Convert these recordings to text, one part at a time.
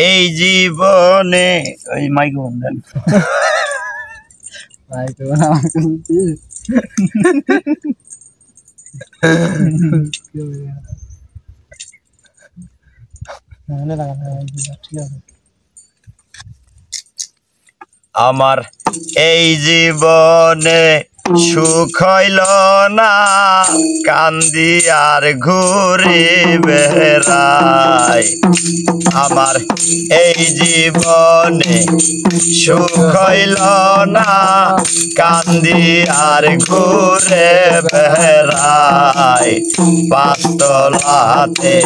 এই জীবনে ওই মাইক্রোফোন দেন মাইক্রোফোন আমাকে দিস মনে লাগা ঠিক আছে আমার এই জীবনে সুখ হইল না কান্দি আর ঘুরে বেড়াই আমার এই জীবনে সুখ হইল না কান্দি আর ঘুরে বেড়াই পাঁচতলাতে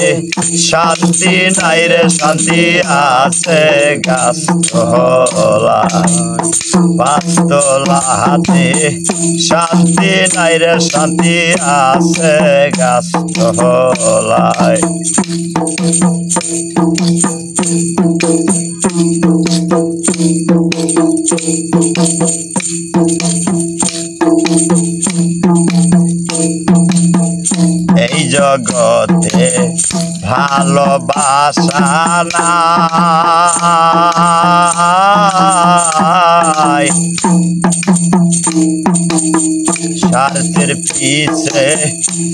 শান্তি নাই রে শান্তি আছে গাছতলায় পাঁচতলাতে শান্তি নাই রে শান্তি আছে গাছতলায় এই জগতে ভালোবাসা নাই স্বার্থের পিছে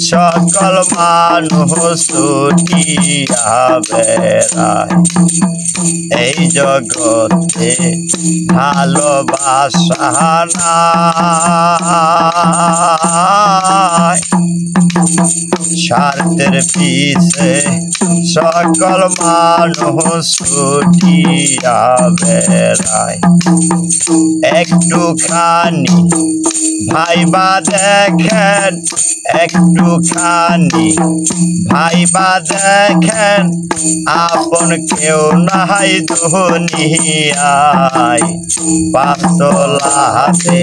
সকল মানুষ ছুটিয়া বেড়ায় এই জগতে ভালোবাসা নাই স্বার্থের পিছে সকল মানুষ ছুটিয়া বেড়ায় একটুখানি ভাইবা দেখেন একটুখানি ভাইবা দেখেন আপন কেউ নাই দুনিয়ায় পাঁচতলাতে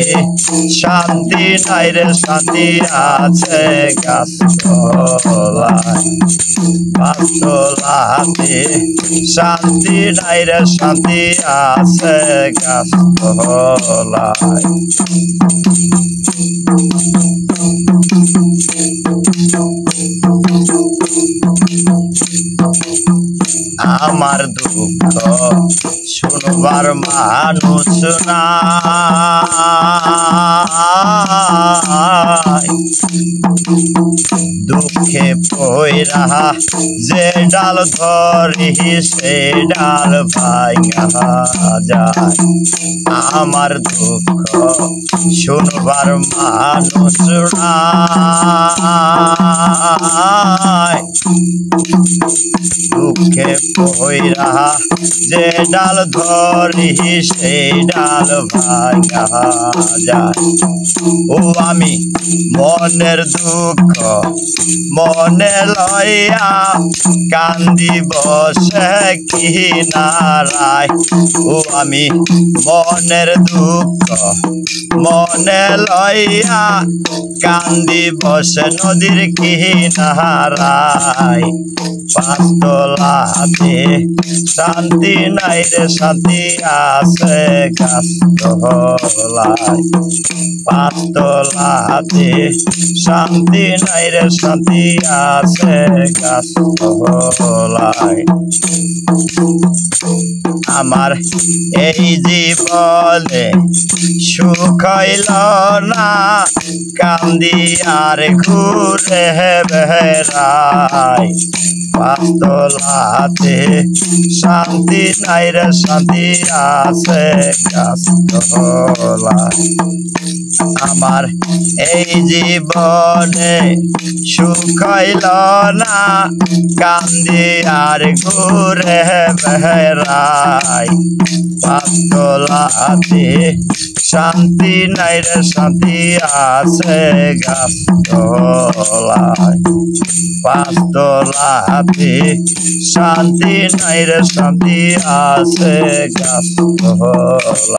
শান্তি নাই রে শান্তি আছে গাছতলায় পাঁচতলাতে শান্তি নাই রে শান্তি আছে গাছতলায় আমার দুঃখ শুনবার মানুষ নাই দুঃখে পইরা যে ডাল ধরি সে ডাল ভাঙা যায় আমার দুঃখ শুনবার মানুষ নাই দুঃখে পইরা যে ডাল ধরি সেই ডাল ভাঙা যায় ও আমি মনের দুঃখ মনে লইয়া কান্দি বসে কিনারায় ও আমি মনের দুঃখ মনে লইয়া কান্দি বসে নদীর কিনারায় পাঁচতলাতে শান্তি নাই রে শান্তি আছে গাছতলায় পাঁচতলাতে শান্তি নাই রে শান্তি আছে গাছতলায় আমার এই জীবনে সুখ হইল না কান্দি আর ঘুরে বেড়াই পাঁচতলাতে শান্তি নাই রে শান্তি আছে গাছতলায় আমার এই জীবনে সুখ হইল না কান্দি আর ঘুরে বেড়াই পাঁচতলাতে শান্তি নাই রে শান্তি আছে গাছতলায় পাঁচতলাতে শান্তি নাই রে শান্তি আছে গাছতলায়।